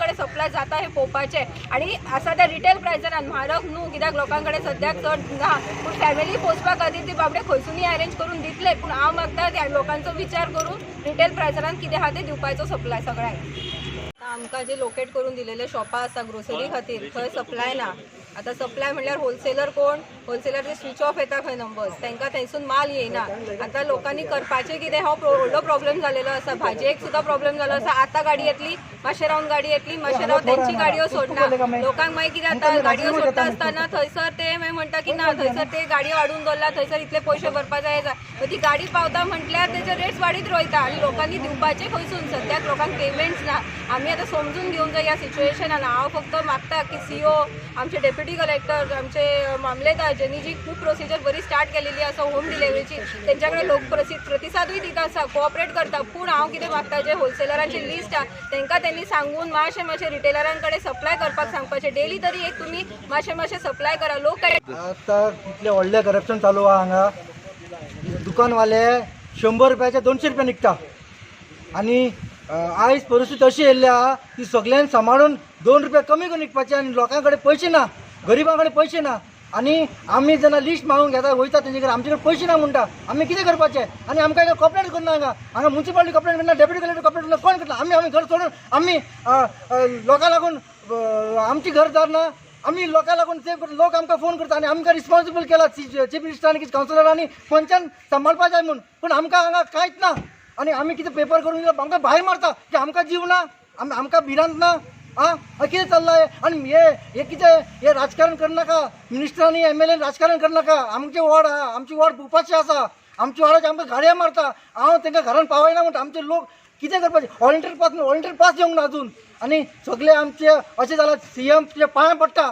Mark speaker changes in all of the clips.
Speaker 1: लोकांकडे सप्लाय जाता हे पोवपाचें आणि असा त्या रिटेल प्रायसांत म्हारग न्हू कित्याक लोकांकडे सद्याक चड ना पूण फॅमिली पोसपा खातीर ती बाबडे खंयसूनय अरेंज करून दितले पूण हांव मागता त्या लोकांचो विचार करून रिटेल प्रायसांत कितें आहा तें दिवपाचो सप्लाय सगळ्यांक। आमकां जे लोकेट करून दिलेले शॉपां आसा ग्रोसरी खातीर थंय सप्लाय ना। आता सप्लाय म्हणल्यार होलसेलर कोण होलसेलर ते स्विच ऑफ येता खंय नंबर्स तांकां थंयसून माल येयना। आता लोकांनी करपाचें कितें हो व्हडलो प्रॉब्लेम जालेलो आसा। भाजयेक सुद्दां प्रॉब्लेम जालो आसा। आतां गाडी येतली मातशें रावन गाडी येतली मातशें रावन तेंची गाडयो सोडना लोकांक मागीर कितें जाता गाडयो सोडटा आसतना थंयसर ते मागीर म्हणटा की ना थंयसर ते गाडयो वाडून दवरला थंयसर इतले पयशे भरपा जाय ती गाडी पावता म्हटल्यार तेजे रेट्स वाडीत रोयता आनी लोकांनी दिवपाचें खंयसून सद्याक लोकांक पेमेंट्स ना। आमी आतां समजून घेवंक जाय ह्या सिच्युएशनान। हांव फक्त मागता की सीओ आमचे डेप्युटी कलेक्टर आमचे मामलेदार जेनी जी खूब प्रोसिजर बरी स्टार्ट केलेली आसा होम डिलिव्हरीची तेंच्या कडेन लोक प्रतिसादूय दिता आसा कोऑपरेट करता पूण हांव कितें मागता जे होलसेलरांची लिस्ट आहा तांकां त्यांनी सांगून मातशें रिटेलरां कडेन सप्लाय करपाक सांगपाचें डेली तरी एक तुमी मातशें सप्लाय करा। लोक
Speaker 2: आतां कितलें व्हडलें करप्शन चालू आहा हांगा दुकानवाले 100 रुपयाचे 200 रुपया निघता आनी आयज परिस्थिती अशी येयल्ली आहा की सगळ्यांनी सांबाळून 2 रुपया कमी करून विकपाचे आनी लोकां कडेन पयशे ना गरिबां कडेन पयशे ना आनी आमी जेन्ना लिस्ट मागूंक घेता वयता तेंचे कडेन आमचे कडेन पयशे ना म्हणटा आमी कितें करपाचें आनी आमकां कंप्लेंट करना हांगा म्युन्सिपालिटी कंप्लेंट करना डेप्युटी कलेक्टर कंप्लेंट करना कोण करता आमी घर सोडून आमी लोकां लागून आमची घरदार ना आमी लोकां लागून सेव करता लोक आमकां फोन करता आनी आमकां रिस्पॉन्सिबल केला चीफ मिनिस्टरांनी कावन्सिलरांनी पंचान सांबाळपा जाय म्हूण पूण आमकां हांगा कांयच ना आनी आमी कितें पेपर करून दिलो आमकां भायर मारता की आमकां जीव ना आमकां भिरांत ना कितें चल्लां आनी हे कितें हे राजकारण करनाका मिनिस्टरांनी MLA राजकारण करनाका आमचे वॉर्ड आहा आमची वॉर्ड उपाशी आसा आमच्या वॉर्डाचे आमकां गाडये मारता हांव तांकां घरान पावयना म्हणटा आमचे लोक कितें करपाचें व्हॉलंटियर पास येवंक ना अजून आनी सगळे आमचे अशें जालां CM तुजे पांयां पडटा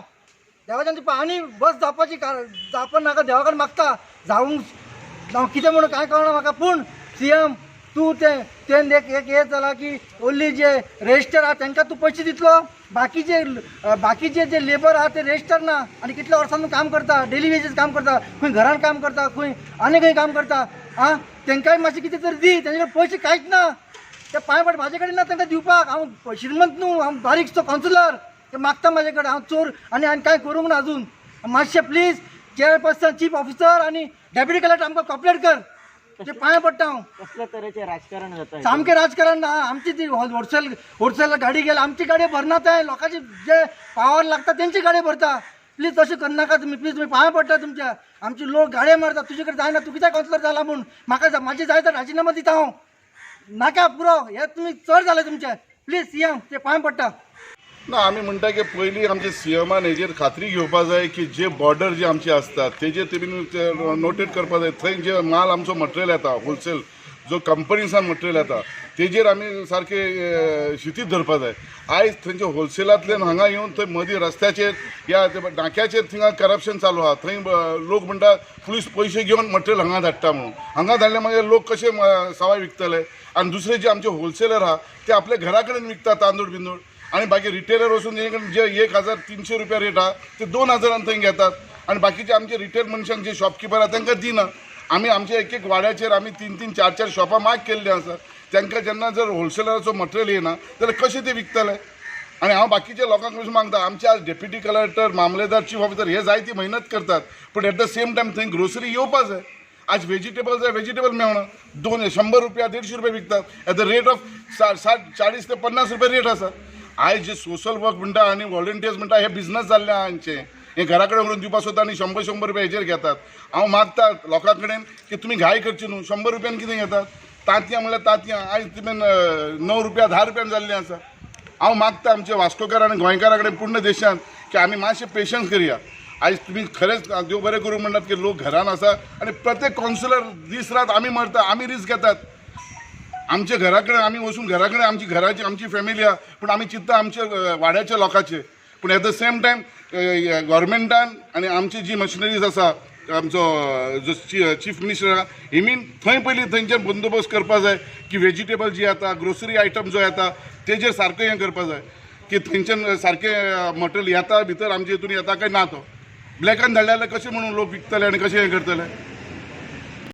Speaker 2: देवाच्यान आनी बस जावपा नाका देवा कडेन मागता जावंक हांव कितें म्हणून कांय कळना म्हाका पूण CM तूं तें एक हें जाला की ओन्ली जे रेजिस्टर आहा तांकां तूं पयशे दितलो बाकीचे जे लेबर आहा ते रेजिस्टर ना आनी कितल्या वर्सांनी काम करता डेली वेजीस काम करता खंय घरान काम करता खंय आनी खंय काम करता तांकांय मातशें कितें तरी दी तेंचे कडेन पयशे कांयच ना ते पांय पड म्हाजे कडेन ना तांकां दिवपाक हांव श्रीमंत न्हू हांव बारीकसो कावन्सिलर ते मागता म्हाजे कडेन हांव चोर आनी कांय करूंक ना अजून मातशें प्लीज चेअरपर्सन चीफ ऑफिसर आनी डेप्युटी कलेक्टर आमकां कंप्लेंट कर ते पांय पडटा हांव
Speaker 3: कसल्या तरेचें राजकारण जाता
Speaker 2: सामकें राजकारण ना आमची ती होलसेल गाडी गेली आमची गाडी भरना ते लोकांची जे पावर लागता तेंची गाडी भरता प्लीज तशें करनाका तुमी प्लीज तुमी पांय पडटा तुमच्या आमचे लोक गाडये मारता तुजे कडेन जायना तूं कित्याक कावन्सिलर जाला म्हूण म्हाका म्हाजी जाय तर राजिनामा दिता हांव नाका पुरो हे तुमी चड जालें तुमचें प्लीज CM ते पांय पडटा
Speaker 4: ना आमी म्हणटा की पयलीं आमचे CMान हेजेर खात्री घेवपा जाय की जे बॉर्डर जे आमचे आसता तेजेर तेमी नोटेट करपा जाय थंय जे माल आमचो मटेरियल येता होलसेल जो कंपनीसान मटेरियल येता तेजेर आमी सारके शिथीत धरपा जाय। आयज थंयचे होलसेलांतल्यान हांगा येवन थंय मदीं रस्त्याचेर या नाक्याचेर थिंगा करप्शन चालू आहा थंय लोक म्हणटा पुलीस पयशे घेवन मटेरियल हांगा धाडटा म्हणून हांगा धाडले मागीर लोक कशे सवाय विकतले आनी दुसरे जे आमचे होलसेलर आहा ते आपल्या घरा कडेन विकता तांदूळ बिंदूळ आनी बाकी रिटेलर वचून जे 1300 रुपया रेट आहा ते 2000 थंय घेतात आनी बाकीचे आमचे रिटेल मनशांक जे शॉपकिपर आहा तांकां दिना। आमी आमचे एक वाड्याचेर आमी 3-3, 4-4 शॉपां माग केल्ली आसा तांकां जेन्ना जर होलसेलराचो मटेरियल येना जाल्यार कशें ते विकतले आनी हांव बाकीच्या लोकांक कशें मागता आमचे आज डेप्युटी कलेक्टर मामलेदार चीफ ऑफिसर हे जायती मेहनत करतात पूण एट द सेम टायम थंय ग्रोसरी येवपा जाय। आज व्हेजिटेबल मेळना 100 रुपया 150 रुपया विकतात एट द रेट ऑफ 40 ते 50 रुपया रेट आसा। आयज जे सोशल वर्क म्हणटा आनी व्हॉलंटियर्स म्हणटा हे बिझनस जाल्ले आहा हांचे हे घरा कडेन व्हरून दिवपा सोदता आनी 100 रुपया हेजेर घेतात। हांव मागता लोकां कडेन की तुमी घाय करची न्हू 100 रुपयान कितें घेतात तांतयां म्हणल्यार तांतयां आयज तुमी 9 रुपया 10 रुपयान जाल्लीं आसा। हांव मागता आमचे वास्कोकार आनी गोंयकारा कडेन पूर्ण देशांत की आमी मातशें पेशन्स करया। आयज तुमी खरेंच देव बरें करूं म्हणटात की लोक घरान आसा आनी प्रत्येक कावन्सिलर दीस रात आमी मरता आमी रिस्क घेतात आमच्या घरा कडेन आमी वचून घरा कडेन आमची घराची आमची फॅमिली आहा पूण आमी चिंतता आमच्या वाड्याच्या लोकांचे पूण एट द सेम टायम गव्हर्मेंटान आनी आमची जी मशिनरीज आसा आमचो जो चीफ मिनिस्टर आहा हेमी थंय पयलीं थंयच्यान बंदोबस्त करपा जाय की व्हेजिटेबल जी येता ग्रोसरी आयटम जो येता तेजेर सारकें हें करपा जाय की थंयच्यान सारकें मटेरियल येता भितर आमचे हितून येता काय ना तो ब्लॅकान धाडले जाल्यार कशें म्हणून लोक विकतले आनी कशें हें करतले।